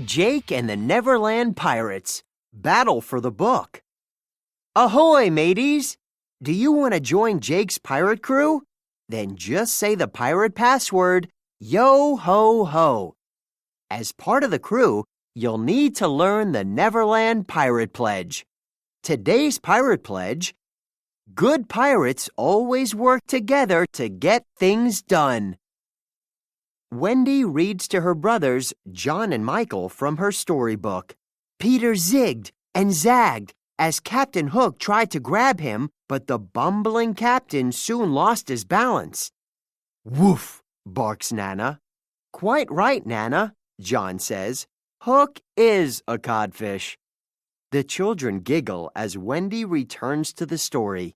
Jake and the Neverland Pirates battle for the book. Ahoy, mateys! Do you want to join Jake's pirate crew? Then just say the pirate password, yo-ho-ho. As part of the crew, you'll need to learn the Neverland Pirate Pledge. Today's pirate pledge: good pirates always work together to get things done. Wendy reads to her brothers, John and Michael, from her storybook. Peter zigged and zagged as Captain Hook tried to grab him, but the bumbling captain soon lost his balance. Woof, barks Nana. Quite right, Nana, John says. Hook is a codfish. The children giggle as Wendy returns to the story.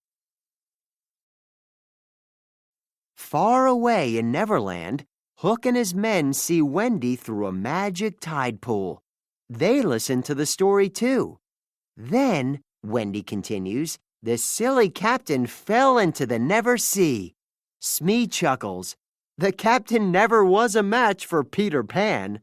Far away in Neverland, Hook and his men see Wendy through a magic tide pool. They listen to the story too. Then, Wendy continues, the silly captain fell into the Never Sea. Smee chuckles. The captain never was a match for Peter Pan.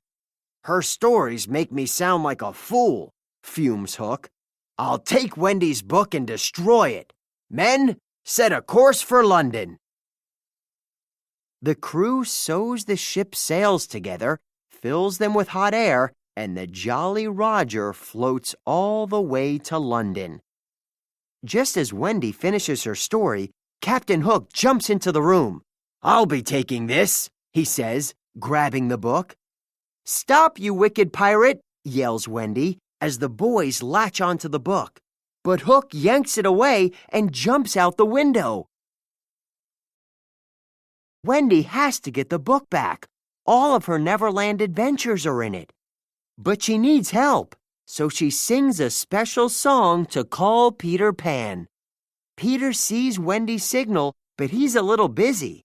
Her stories make me sound like a fool, fumes Hook. I'll take Wendy's book and destroy it. Men, set a course for London. The crew sews the ship's sails together, fills them with hot air, and the Jolly Roger floats all the way to London. Just as Wendy finishes her story, Captain Hook jumps into the room. I'll be taking this, he says, grabbing the book. Stop, you wicked pirate, yells Wendy, as the boys latch onto the book. But Hook yanks it away and jumps out the window. Wendy has to get the book back. All of her Neverland adventures are in it. But she needs help, so she sings a special song to call Peter Pan. Peter sees Wendy's signal, but he's a little busy.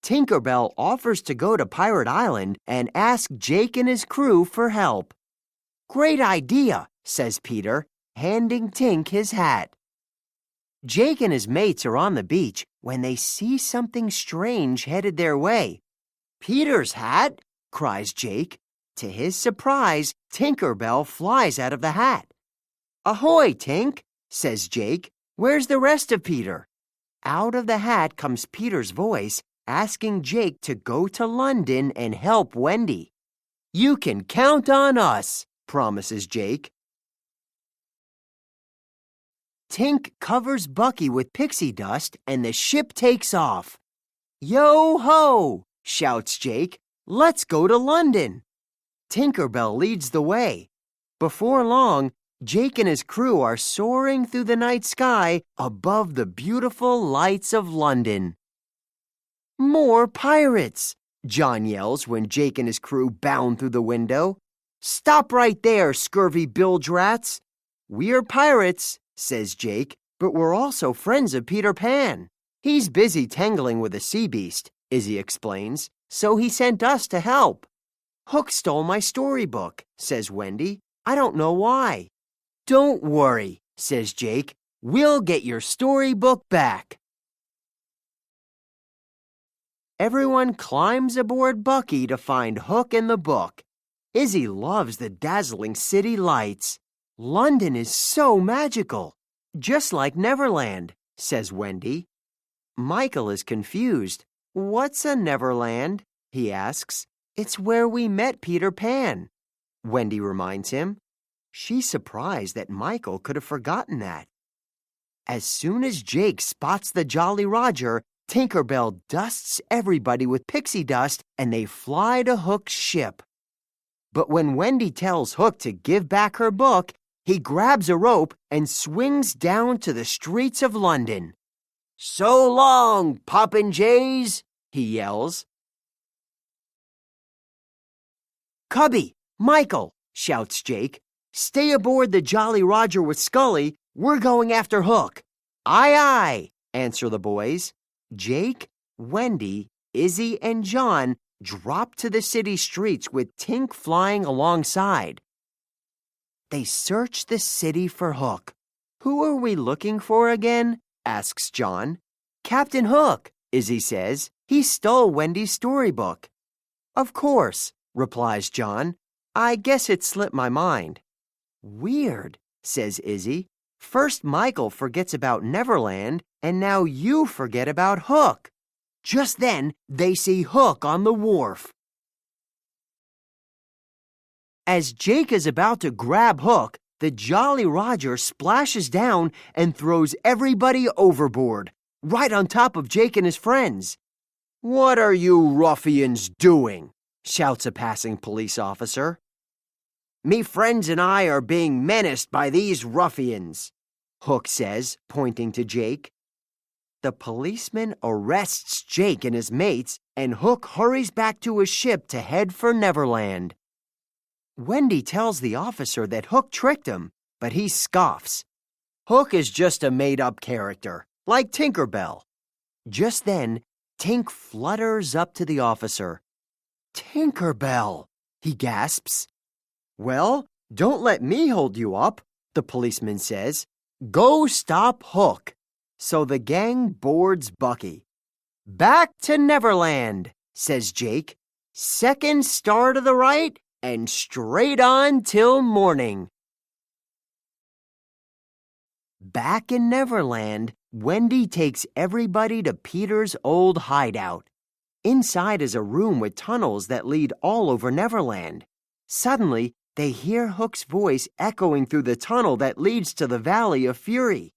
Tinker Bell offers to go to Pirate Island and ask Jake and his crew for help. Great idea, says Peter, handing Tink his hat. Jake and his mates are on the beach when they see something strange headed their way. Peter's hat, cries Jake. To his surprise, Tinker Bell flies out of the hat. Ahoy, Tink, says Jake. Where's the rest of Peter? Out of the hat comes Peter's voice, asking Jake to go to London and help Wendy. You can count on us, promises Jake. Tink covers Bucky with pixie dust and the ship takes off. Yo-ho, shouts Jake. Let's go to London. Tinker Bell leads the way. Before long, Jake and his crew are soaring through the night sky above the beautiful lights of London. More pirates, John yells when Jake and his crew bound through the window. Stop right there, scurvy bilge rats. We're pirates, says Jake, but we're also friends of Peter Pan. He's busy tangling with a sea beast, Izzy explains, so he sent us to help. Hook stole my storybook, says Wendy. I don't know why. Don't worry, says Jake. We'll get your storybook back. Everyone climbs aboard Bucky to find Hook and the book. Izzy loves the dazzling city lights. London is so magical, just like Neverland, says Wendy. Michael is confused. What's a Neverland? He asks. It's where we met Peter Pan, Wendy reminds him. She's surprised that Michael could have forgotten that. As soon as Jake spots the Jolly Roger, Tinker Bell dusts everybody with pixie dust and they fly to Hook's ship. But when Wendy tells Hook to give back her book, he grabs a rope and swings down to the streets of London. So long, Popinjays, he yells. Cubby, Michael, shouts Jake. Stay aboard the Jolly Roger with Scully. We're going after Hook. Aye, aye, answer the boys. Jake, Wendy, Izzy, and John drop to the city streets with Tink flying alongside. They search the city for Hook. Who are we looking for again? Asks John. Captain Hook, Izzy says. He stole Wendy's storybook. Of course, replies John. I guess it slipped my mind." "Weird," says Izzy. "First Michael forgets about Neverland, and now you forget about Hook." Just then, they see Hook on the wharf. As Jake is about to grab Hook, the Jolly Roger splashes down and throws everybody overboard, right on top of Jake and his friends. "What are you ruffians doing?" shouts a passing police officer. "Me friends and I are being menaced by these ruffians," Hook says, pointing to Jake. The policeman arrests Jake and his mates, and Hook hurries back to his ship to head for Neverland. Wendy tells the officer that Hook tricked him, but he scoffs. Hook is just a made-up character, like Tinker Bell. Just then, Tink flutters up to the officer. "Tinker Bell," he gasps. "Well, don't let me hold you up," the policeman says. "Go stop Hook." So the gang boards Bucky. "Back to Neverland," says Jake. "Second star to the right and straight on till morning." Back in Neverland, Wendy takes everybody to Peter's old hideout. Inside is a room with tunnels that lead all over Neverland. Suddenly, they hear Hook's voice echoing through the tunnel that leads to the Valley of Fury.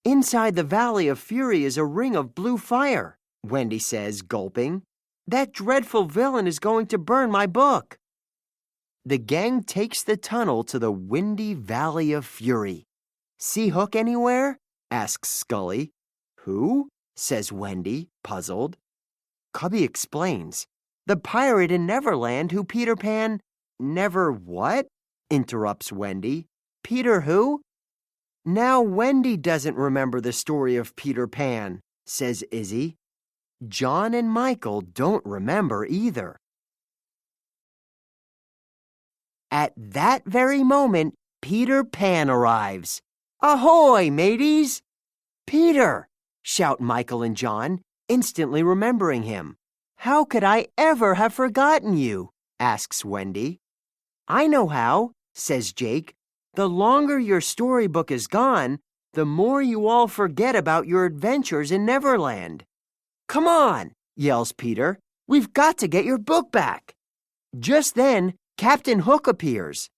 "Inside the Valley of Fury is a ring of blue fire," Wendy says, gulping. "That dreadful villain is going to burn my book." The gang takes the tunnel to the windy Valley of Fury. "See Hook anywhere?" asks Scully. "Who?" says Wendy, puzzled. Cubby explains. "The pirate in Neverland who Peter Pan—" "Never what?" interrupts Wendy. "Peter who?" "Now Wendy doesn't remember the story of Peter Pan," says Izzy. John and Michael don't remember either. At that very moment, Peter Pan arrives. "Ahoy, mateys!" "Peter!" shout Michael and John, instantly remembering him. "How could I ever have forgotten you?" asks Wendy. "I know how," says Jake. "The longer your storybook is gone, the more you all forget about your adventures in Neverland." "Come on," yells Peter. "We've got to get your book back." Just then, Captain Hook appears.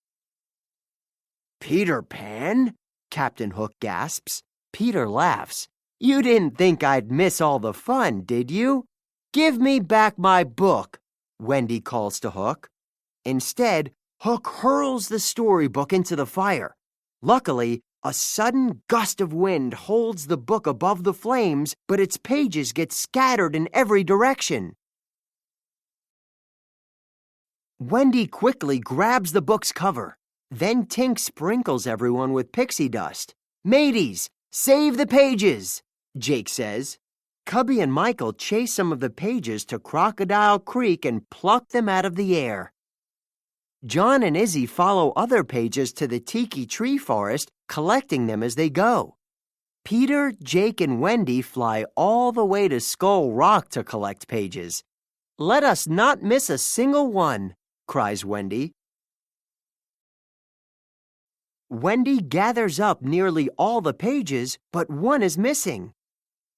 "Peter Pan?" Captain Hook gasps. Peter laughs. "You didn't think I'd miss all the fun, did you? Give me back my book," Wendy calls to Hook. Instead, Hook hurls the storybook into the fire. Luckily, a sudden gust of wind holds the book above the flames, but its pages get scattered in every direction. Wendy quickly grabs the book's cover. Then Tink sprinkles everyone with pixie dust. "Mateys, save the pages," Jake says. Cubby and Michael chase some of the pages to Crocodile Creek and pluck them out of the air. John and Izzy follow other pages to the Tiki Tree Forest, collecting them as they go. Peter, Jake, and Wendy fly all the way to Skull Rock to collect pages. "Let us not miss a single one," cries Wendy. Wendy gathers up nearly all the pages, but one is missing.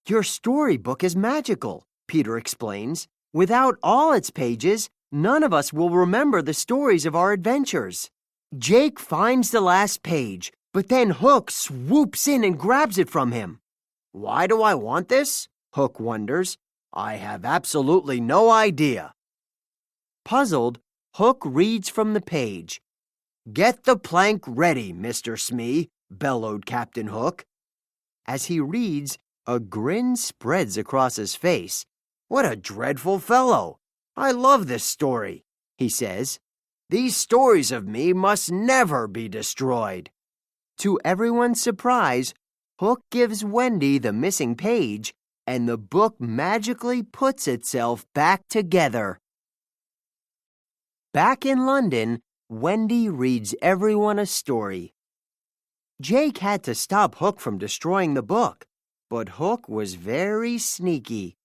"Your storybook is magical," Peter explains. "Without all its pages, none of us will remember the stories of our adventures." Jake finds the last page, but then Hook swoops in and grabs it from him. "Why do I want this?" Hook wonders. "I have absolutely no idea." Puzzled, Hook reads from the page. "Get the plank ready, Mr. Smee," bellowed Captain Hook. As he reads, a grin spreads across his face. "What a dreadful fellow! I love this story," he says. "These stories of me must never be destroyed." To everyone's surprise, Hook gives Wendy the missing page, and the book magically puts itself back together. Back in London, Wendy reads everyone a story. Jake had to stop Hook from destroying the book, but Hook was very sneaky.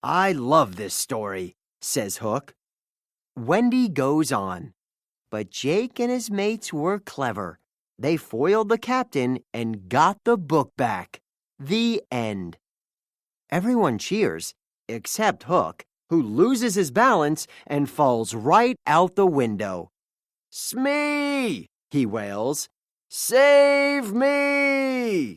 "I love this story," says Hook. Wendy goes on. But Jake and his mates were clever. They foiled the captain and got the book back. The end. Everyone cheers, except Hook, who loses his balance and falls right out the window. "Smee!" he wails. "Save me!"